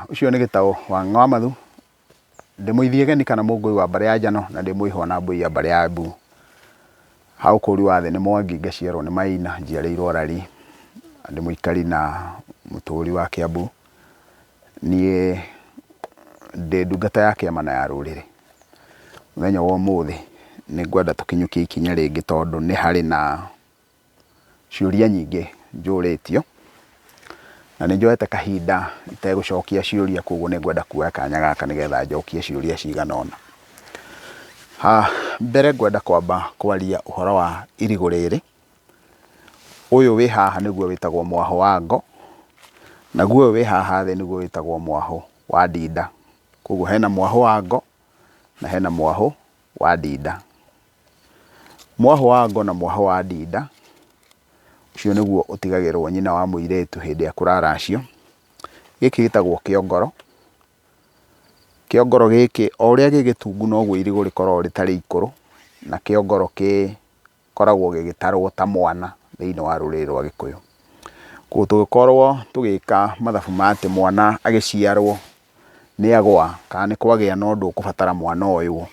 Ucio nĩ Gĩtaũ wa Ng'amathu, ndĩ Mũithiegeni kana Mũngũi wa Mbare ya Njano, na ndĩ Mũihwa na Mbũi ya Mbare ya Embu. Ha ũkũri wa thĩ nĩ Mwangi, ngaciarwo nĩ Maina, njiarĩirwo Rari, ndĩ mũikari na mũtũũri wa Kĩambu. Niĩ ndĩ ndungata ya kĩama na ya rũrĩrĩ. Mũthenya wa ũmũthĩ nĩ ngwenda tũkinyũkie ikinya rĩngĩ tondũ nĩ harĩ na ciũria nyingĩ njũrĩtio, na nĩ njoete kahinda itegũcokia ciũria, koguo nĩ ngwenda kuoya kanya gaka nĩgetha njokie ciũria cigana ũna. Mbere ngwenda kwamba kwaria ũhoro wa irigũ rĩrĩ. Ũyũ wĩ haha nĩguo wĩtagwo mwahũ wa ngo, naguo ũyũ wĩ haha thĩ nĩguo wĩtagwo mwahũ wa ndinda. Koguo hena mwahũ wa ngo na hena mwahũ wa ndinda. Mwahũ wa ngo na mwahũ wa ndinda, ũcio nĩguo ũtigagĩrwo nyina wa mũirĩtu hĩndĩ ya kũraracio. Gĩkĩ gĩtagwo kĩongoro. Kĩongoro gĩkĩ o ũrĩa gĩgĩtungu noguo irigũ rĩkoragwo rĩtarĩ ikũrũ, na kĩongoro gĩkoragwo gĩgĩtarwo ta mwana thĩinĩ wa rũrĩrĩ rwa Gĩkũyũ. Koguo tũgĩkorwo tũgĩka mathabu ma atĩ mwana agĩciarwo nĩ agũa kana nĩ kwagĩa na ũndũ ũkũbatara mwana ũyũ,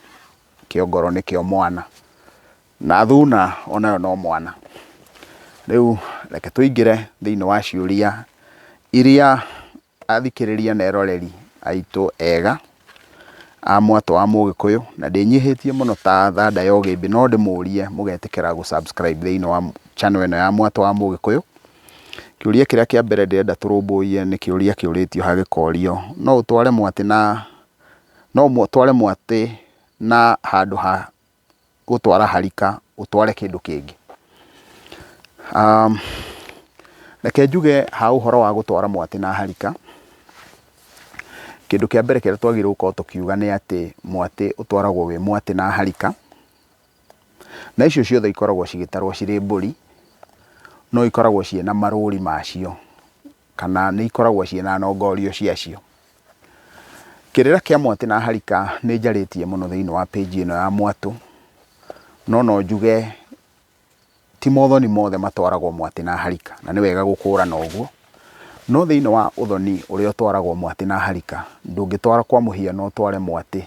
kĩongoro nĩkĩo mwana, na thuna onayo no mwana. Rĩu reke tũingĩre thĩinĩ wa ciũria iria athikĩrĩria na eroreri aitũ ega a mwatũ wa Mũgĩkũyũ, na ndĩnyihĩtie mũno ta thanda ya ũgĩmbi, no ndĩmũrie mũgetĩkĩra gũ subscribe thĩinĩ wa channel ĩno ya mwatũ wa Mũgĩkũyũ. Kĩũria kĩrĩa kĩa mbere ndĩrenda tũrũmbũiye nĩ kĩũria kĩũrĩtio ha gĩkorio: no ũtware mwatĩ na handũ ha gũtwara harika ũtware kĩndũ kĩngĩ? Reke njuge ha ũhoro wa gũtwara mwatĩ na harika, kĩndũ kĩa mbere kĩrĩa twagĩrĩirwo gũkorwo tũkiuga nĩ atĩ mwatĩ ũtwaragwo wĩ mwatĩ na harika, na icio ciothe ikoragwo cigĩtarwo cirĩ mbũri, no ikoragwo ciĩna marũri macio, kana nĩ ikoragwo ciĩna nongorio ciacio. Kĩrĩra kĩa mwatĩ na harika nĩ njarĩtie mũno thĩinĩ wa page ĩno ya mwatũ, no njuge ti mothoni mothe matwaragwo mwatĩ na harika, na nĩ wega gũkũrana ũguo. No thĩinĩ wa ũthoni ũrĩa ũtwaragwo mwatĩ na harika, ndũngĩtwara kwa mũhiano ũtware mwatĩ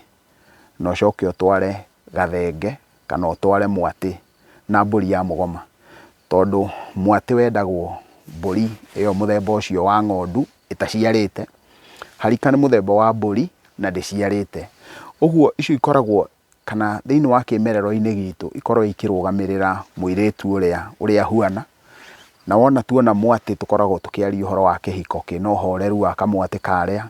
na ũcoke ũtware gathenge, kana ũtware mwatĩ na mbũri ya mũgoma, tondũ mwatĩ wendagwo mbũri ĩyo mũthemba ũcio wa ng'ondu ĩtaciarĩte, harika nĩ mũthemba wa mbũri na ndĩciarĩte. Ũguo icio ikoragwo, kana thĩinĩ wa kĩmerero-inĩ gitũ ikorwo ikĩrũgamĩrĩra mũirĩtu ũrĩa ahuana, na wona tuona mwatĩ tũkoragwo tũkĩaria ũhoro wa kĩhiko kĩna ũhoreru wa kamwatĩ karĩa.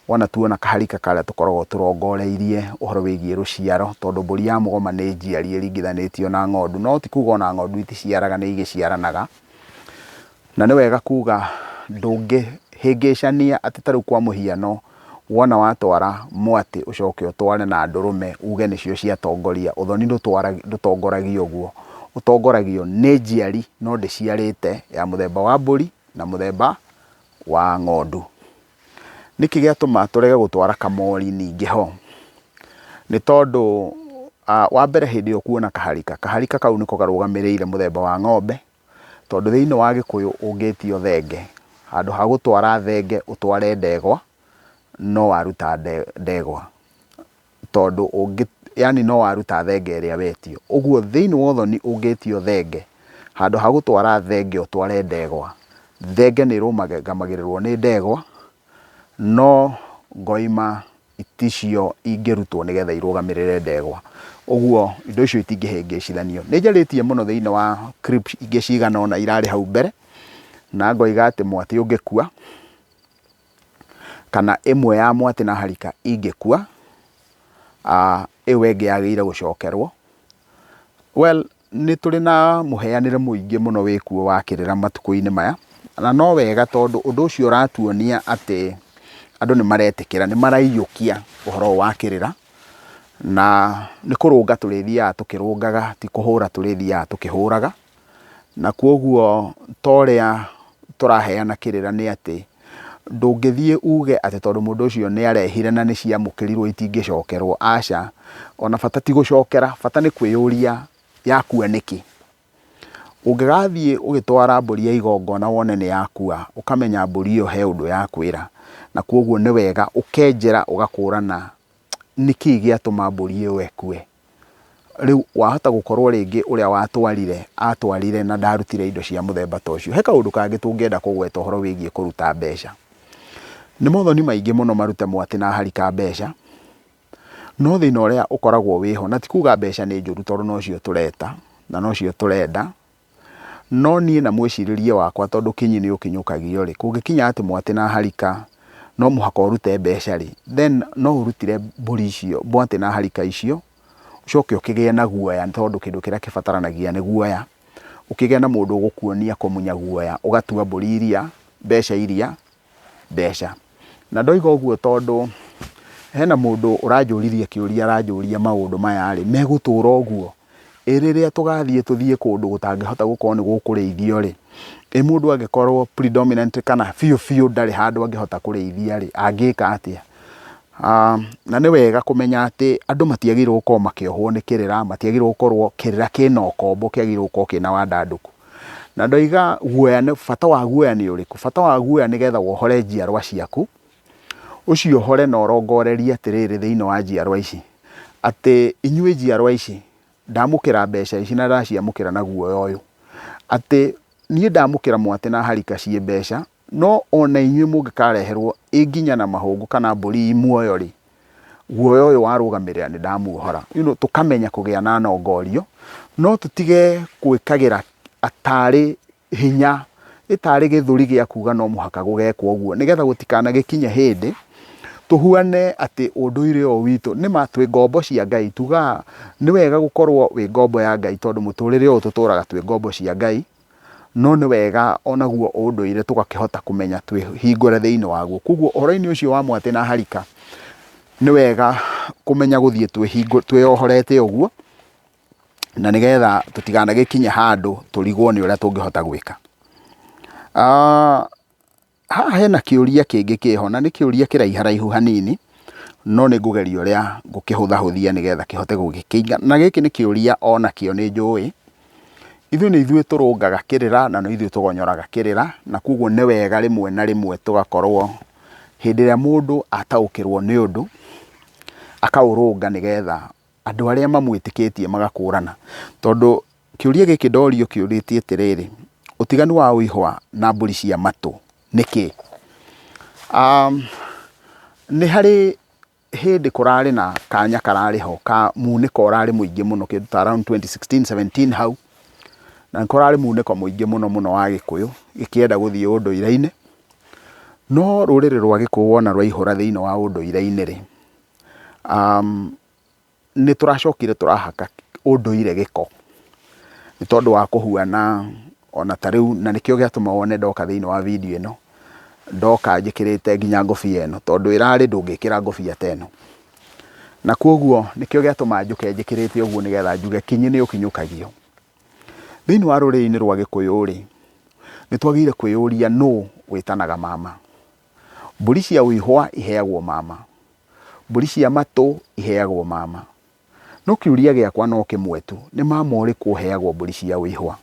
Wona tuona kaharika karĩa tũkoragwo tũrongoreirie ũhoro wĩgiĩ rũciaro, tondũ mbũri ya mũgoma nĩ njiari ĩringithanĩtio na ng'ondu, no ti kuga ona ng'ondu iticiaraga, nĩ igĩciaranaga. Na nĩ wega kuga ndũngĩhĩngĩcania atĩ tarĩu kwa mũhiano wona watwara mwatĩ ũcoke ũtware na ndũrũme uge nĩcio ciatongoria, ũthoni ndũtongoragio ũguo. Ũtongoragio nĩ njiari no ndĩciarĩte, ya mũthemba wa mbũri na mũthemba wa ng'ondu. Nĩkĩ gĩatũma tũrege gũtwara kamori ningĩ ho? Nĩ tondũ wa mbere hĩndĩ ĩyo kuona kaharika kau nĩko karũgamĩrĩire mũthemba wa ng'ombe, tondũ thĩinĩ wa Gĩkũyũ ũngĩtio thenge, handũ ha gũtwara thenge ũtware ndegwa, no waruta ndegwa, tondũ yani no waruta thenge ĩrĩa wetio. Ũguo thĩinĩ wa ũthoni ũngĩtio thenge, handũ ha gũtwara thenge ũtware ndegwa, thenge nĩ ĩrũgamagĩrĩrwo nĩ ndegwa, no ngoima iticio ingĩrutwo nĩgetha irũgamĩrĩre ndegwa. Ũguo indo icio itingĩhĩngĩcithanio. Nĩ njarĩtie mũno thĩinĩ wa clips ingĩ cigana ũna irarĩ hau mbere, na ngoiga atĩ mwatĩ ũngĩkua, kana ĩmwe ya mwatĩ na harika ingĩkua, ĩyo ĩngĩ yagĩrĩire gũcokerwo. Nĩ tũrĩ na mũheanĩre mũingĩ mũno wĩkuo wa kĩrĩra matukũ-inĩ maya, na no wega tondũ ũndũ ũcio ũratuonia atĩ andũ nĩ maretĩkĩra, nĩ maraiyũkia ũhoro wa kĩrĩra, na nĩ kũrũnga tũrĩthiaga tũkĩrũngaga, ti kũhũra tũrĩthiaga tũkĩhũraga. Na kuoguo torĩa tũraheana kĩrĩra nĩ atĩ ndũngĩthiĩ uge atĩ tondũ mũndũ ũcio nĩ arehire na nĩ ciamũkĩrirwo itingĩcokerwo. Aca, ona bata ti gũcokera, bata nĩ kwĩyũria yakua nĩkĩ. Ũngĩgathiĩ ũgĩtwara mbũri ya igongona wone nĩ yakua, ũkamenya mbũri ĩyo he ũndũ yakwĩra, na kwoguo nĩ wega ũkenjera ũgakũrana nĩkĩ gĩatũma mbũri ĩyo ĩkue. Rĩu wahota gũkorwo rĩngĩ ũrĩa atwarire na ndarutire indo cia mũthemba ta ũcio. He kaũndũ kangĩ tũngĩenda kũgweta ũhoro wĩgiĩ kũruta mbeca. Nĩ mothoni maingĩ mũno marute mwatĩ na harika mbeca, no thĩna ũrĩa ũkoragwo wĩho, na ti kuga mbeca nĩ njũru tondũ nocio tũreta na nocio tũrenda, no niĩ na mwĩcirĩrie wakwa tondũ kinyi nĩ ũkinyũkagio rĩ, kũngĩkinya atĩ mwatĩ na harika no mũhaka ũrute mbeca rĩ, then no ũrutire mbũri icio, mwatĩ na harika icio, ucoke ũkĩgĩe na guoya tondũ kĩndũ kĩrĩa kĩbataranagia nĩ guoya, ũkĩgĩe na mũndũ ũgũkuonia kũmunya guoya, ũgatua mbũri iria mbeca. Na ndoiga ũguo tondũ hena mũndũ ũranjũririe kĩũria, aranjũria maũndũ maya rĩ, megũtũra ũguo rĩrĩa tũthiĩ kũndũ gũtangĩhota gũkorwo nĩ gũkũrĩithio rĩ, mũndũ angĩkorwo predominant kana biũ ndarĩ handũ angĩhota kũrĩithia rĩ, angĩka atĩa? Na nĩ wega kũmenya atĩ andũ matiagĩrĩirwo gũkorwo makĩohwo nĩ kĩrĩra, matiagĩrĩirwo gũkorwo kĩrĩra kĩna ũkombo, kĩagĩrĩirwo gũkorwo kĩna wandandũku. Na ndoiga guoya, bata wa guoya nĩ ũrĩkũ? Bata wa guoya nĩgetha wohore njiarwa ciaku, ũciohore na ũrongorerie atĩrĩrĩ thĩinĩ wa njiarwa ici, atĩ inyuĩ njiarwa ici ndamũkĩra mbeca ici na ndaciamũkĩra na guoya ũyũ, atĩ niĩ ndamũkĩra mwatĩ na harika ciĩ mbeca, no ona inyuĩ mũngĩkareherwo nginya na mahũngũ kana mbũri muoyo rĩ, guoya ũyũ warũgamĩrĩra nĩ ndamuohora. Tũkamenya kũgĩa na nongorio, no tũtige gwĩkagĩra atarĩ hinya, ĩtarĩ gĩthũri gĩa kuga no mũhaka gũgekwo ũguo, nĩgetha gũtikanagĩkinye hĩndĩ tuhuane atĩ ũndũire ũyũ witũ nĩma twĩ ngombo cia Ngai. Tugaga nĩ wega gũkorwo wĩ ngombo ya Ngai tondũ mũtũrĩre ũyũ tũtũraga twĩ ngombo cia Ngai, no nĩ wega onaguo ũndũire tũgakĩhota kũmenya twĩhingũre thĩinĩ waguo. Koguo ũhoro-inĩ ũcio wa mwatĩ na harika nĩ wega kũmenya gũthiĩ twĩohorete ũguo, na nĩgetha tũtikanagĩkinye handũ tũrigwo nĩ ũrĩa tũngĩhota gwĩka. Haha hena kĩũria kĩngĩ kĩho, na nĩ kĩũria kĩraiharaihu hanini, no nĩ ngũgeria ũrĩa ngũkĩhũthahũthia nĩgetha kĩhote gũgĩkĩinga. Na gĩkĩ nĩ kĩũria onakĩo nĩ njũĩ, ithuĩ nĩ ithuĩ tũrũngaga kĩrĩra na nĩ ithuĩ tũgonyoraga kĩrĩra, na koguo nĩ wega rĩmwe na rĩmwe tũgakorwo hĩndĩ ĩrĩa mũndũ ataũkĩrwo nĩ ũndũ akaũrũnga nĩgetha andũ arĩa mamwĩtĩkĩtie magakũrana. Tondũ kĩũria gĩkĩ ndorio kĩũrĩtie atĩrĩrĩ, ũtiganu wa ũihwa na mbũri cia matũ nĩkĩ? Nĩ harĩ hĩndĩ kũrarĩ na kanya kararĩ ho ka munĩko ũrarĩ mũingĩ mũno kĩndũ ta around 2016-17 hau, na kũrarĩ munĩko mũingĩ mũno wa Gĩkũyũ gĩkĩenda gũthiĩ ũndũire-inĩ, no rũrĩrĩ rwa Gĩkũyũ wona rwaihũra thĩinĩ wa ũndũire-inĩ rĩ, nĩ tũracokire tũrahaka ũndũire gĩko nĩ tondũ wa kũhuana ona ta rĩu, na nĩkĩo gĩatũma wone ndoka thĩinĩ wa video ĩno, ndoka njĩkĩrĩte nginya ngũbia ĩno tondũ ĩrarĩ ndũngĩkĩra ngũbia ta ĩno, na kwoguo nĩkĩo gĩatũma njũke njĩkĩrĩte ũguo nĩgetha njuge kinyi nĩ ũkinyũkagio. Thĩinĩ wa rũrĩrĩ-inĩ rwa Gĩkũyũ rĩ, nĩ twagĩrĩire kwĩyũria nũ wĩtanaga mama. Mbũri cia ũihwa iheagwo mama, mbũri cia matũ iheagwo mama, no kĩũria gĩakwa no kĩmwe tu, nĩ mama ũrĩkũ ũheagwo mbũri cia ũihwa?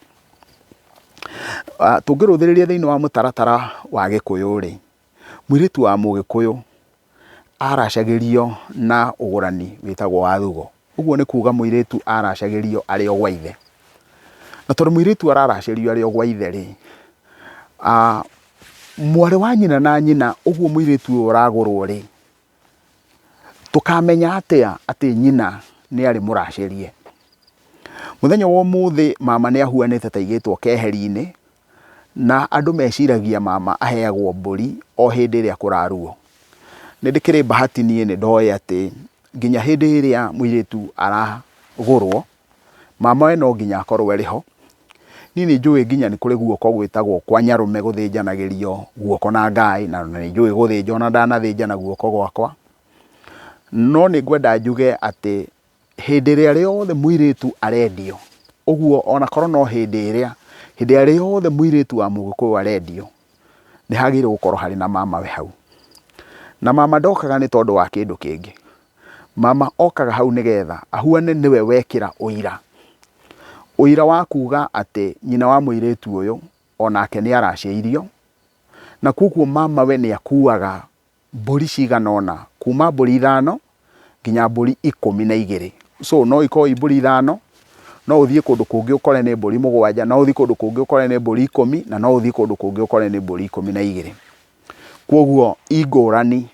Tũngĩrũthĩrĩria thĩinĩ wa mũtaratara wa Gĩkũyũ rĩ, mũirĩtu wa Mũgĩkũyũ aracagĩrio na ũgũrani wĩtagwo wa thugo. Ũguo nĩ kuga mũirĩtu aracagĩrio arĩ o gwa ithe, na tondũ mũirĩtu araracĩrio arĩ o gwa ithe rĩ, mwarĩ wa nyina na nyina, ũguo mũirĩtu ũyũ ũragũrwo rĩ, tũkamenya atĩa atĩ nyina nĩ arĩ mũracĩrie? Mũthenya wa ũmũthĩ mama nĩ ahuanĩte ta aigĩtwo keheri-inĩ, na andũ meciragia mama aheagwo mbũri o hĩndĩ ĩrĩa kũraruo. Nĩ ndĩkĩrĩ bahati niĩ nĩ ndoĩ atĩ nginya hĩndĩ ĩrĩa mũirĩtu aragũrwo, mama we no nginya akorwo arĩ ho. Niĩ nĩ njũĩ nginya nĩ kũrĩ guoko gwĩtagwo kwa Nyarume gũthĩnjanagĩrio guoko na ngaĩ, na nĩ njũĩ gũthĩnja ona ndanathĩnja na guoko gwakwa. No nĩ ngwenda njuge atĩ hĩndĩ ĩrĩa rĩothe mũirĩtu arendio, ũguo ona korwo no hĩndĩ ĩrĩa rĩothe mũirĩtu wa Mũgĩkũyũ arendio, nĩ hagĩrĩirwo gũkorwo harĩ na mama we hau. Na mama ndokaga nĩ tondũ wa kĩndũ kĩngĩ. Mama okaga hau nĩgetha ahuane nĩwe wekĩra ũira wa kuga atĩ nyina wa mũirĩtu ũyũ onake nĩ aracĩirio, na koguo mama we nĩ akuaga mbũri cigana ũna, kuma mbũri 5 nginya mbũri 12. So no ikorwo i mbũri 5, no ũthiĩ kũndũ kũngĩ ũkore nĩ mbũri 7, no ũthiĩ kũndũ kũngĩ ũkore nĩ mbũri 10, na no ũthiĩ kũndũ kũngĩ ũkore nĩ mbũri 12. Kwoguo ingũrani,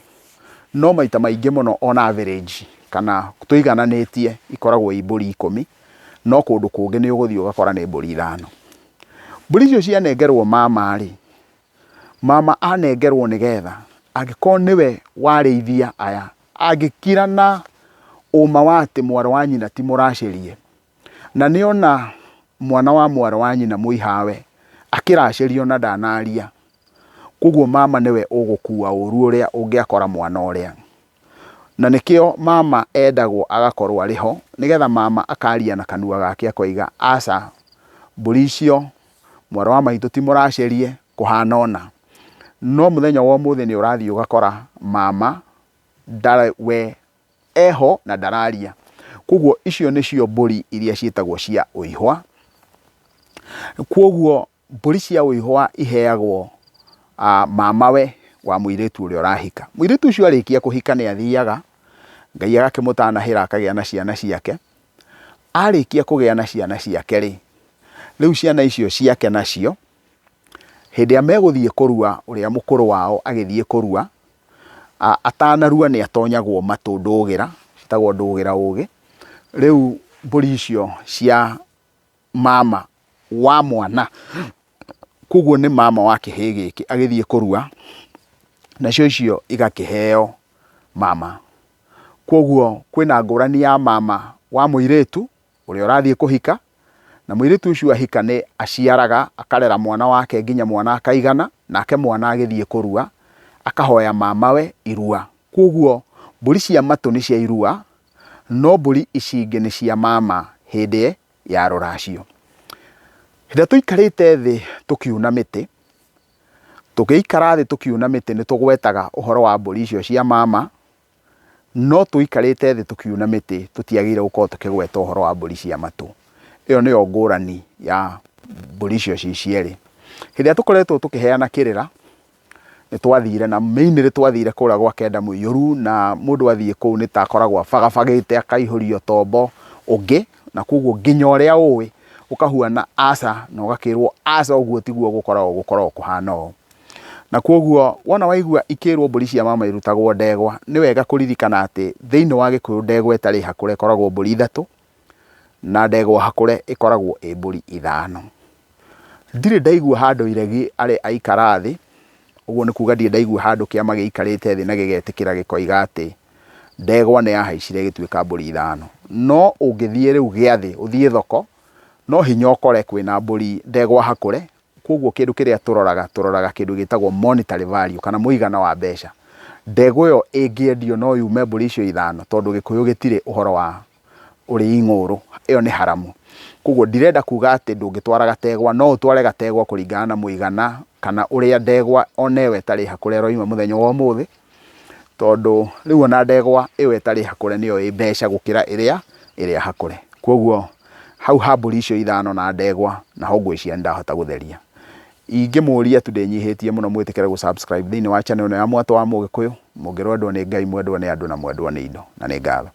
no maita maingĩ mũno on average kana tũigananĩtie ikoragwo i mbũri 10, no kũndũ kũngĩ nĩ ũgũthiĩ ũgakora nĩ mbũri 5. Mbũri icio cianengerwo mama rĩ, mama anengerwo nĩgetha angĩkorwo nĩwe warĩithia aya, angĩkira na ũma wa atĩ mwarĩ wa nyina ti mũracĩrie, na nĩona mwana wa mwarĩ wa nyina mũihawe akĩracĩrio na ndanaria, koguo mama nĩwe ũgũkua ũru ũrĩa ũngĩakora mwana ũrĩa. Na nĩkĩo mama endagwo agakorwo arĩ ho, nĩgetha mama akaria na kanua gake akoiga aca, mbũri icio mwarĩ wa maitũ ti mũracĩrie kũhana ũna. No mũthenya wa ũmũthĩ nĩ ũrathiĩ ũgakora mama we eho na ndararia. Koguo icio nĩcio mbũri iria ciĩtagwo cia ũihwa. Kwoguo mbũri cia ũihwa iheagwo mamawe wa mũirĩtu ũrĩa ũrahika. Mũirĩtu ũcio arĩkia kũhika nĩ athiaga, Ngai agakĩmũtanahĩra akagĩa na ciana ciake. Arĩkia kũgĩa na ciana ciake rĩ, rĩu ciana icio ciake nacio, hĩndĩ ĩrĩa megũthiĩ kũrua, ũrĩa mũkũrũ wao agĩthiĩ kũrua, atanarua nĩ atonyagwo matũ ndũgĩra, citagwo ndũgĩra ũgĩ. Rĩu mbũri icio cia mama wa mwana, koguo nĩ mama wa kĩhĩĩ gĩkĩ agĩthiĩ kũrua, nacio icio igakĩheo mama. Kwoguo kwĩna ngũrani ya mama wa mũirĩtu ũrĩa ũrathiĩ kũhika, na mũirĩtu ũcio ahika nĩ aciaraga, akarera mwana wake nginya mwana akaigana, nake mwana agĩthiĩ kũrua akahoya mamawe irua. Kwoguo mbũri cia matũ nĩ cia irua, no mbũri ici ingĩ nĩ cia mama hĩndĩ ya rũracio. Hĩndĩ ĩrĩa tũikarĩte thĩ tũkiuna mĩtĩ, tũgĩikara thĩ tũkiuna mĩtĩ nĩ tũgwetaga ũhoro wa mbũri icio cia mama, no tũikarĩte thĩ tũkiuna mĩtĩ tũtiagĩrĩire gũkorwo tũkĩgweta ũhoro wa mbũri cia matũ. Ĩyo nĩyo ngũrani ya mbũri icio ci cierĩ. Hĩndĩ ĩrĩa tũkoretwo tũkĩheana kĩrĩra, nĩ twathire na mĩinĩrĩ twathire kũrĩa gwa Kenda Mũiyũru, na mũndũ athiĩ kũu nĩ ta akoragwo abagabagĩte akaihũrio tombo ũngĩ, na koguo nginya ũrĩa ũĩ ũkahuana aca, na ũgakĩrwo aca ũguo tiguo gũkoragwo kũhana ũũ. Na koguo wona waigua ikĩrwo mbũri cia mama irutagwo ndegwa, nĩ wega kũririkana atĩ thĩinĩ wa Gĩkũyũ ndegwa ĩtarĩ hakũre ĩkoragwo mbũri 3, na ndegwa hakũre ĩkoragwo ĩ mbũri 5. Ndirĩ ndaigua handũ iregi arĩ aikara thĩ, ũguo nĩ kuga ndirĩ ndaigua handũ kĩama gĩikarĩte thĩ na gĩgetĩkĩra gĩkoiga atĩ ndegwa nĩ yahaicire gĩtuĩka mbũri 5. No ũngĩthiĩ rĩu gĩathĩ, ũthiĩ thoko, no hinya ũkore kwĩna mbũri ndegwa hakũre. Koguo kĩndũ kĩrĩa tũroraga kĩndũ gĩtagwo monetary value, kana mũigana wa mbeca. Ndegwa ĩyo ĩngĩendio no yume mbũri icio 5, tondũ Gĩkũyũ gĩtirĩ ũhoro wa ũrĩi ng'ũrũ, ĩyo nĩ haramu. Koguo ndirenda kuga atĩ ndũngĩtwara gategwa, no ũtware gategwa kũringana na mũigana, kana ũrĩa ndegwa onewe ĩtarĩ hakũre roima mũthenya wa ũmũthĩ, tondũ rĩu ona ndegwa ĩyo ĩtarĩ hakũre nĩyo ĩ mbeca gũkĩra ĩrĩa hakũre. Koguo hau ha mbũri icio 5 na ndegwa, na ho ngwĩciria ndahota gũtheria. Ingĩmũria tu ndĩnyihĩtie mũno mwĩtĩkĩre gũ-subscribe thĩinĩ wa channel ĩno ya Mwatũ wa Mũgĩkũyũ. Mũngĩrwo endwo nĩ Ngai, mwendwo nĩ andũ, na mwendwo nĩ indo, na nĩ ngatho.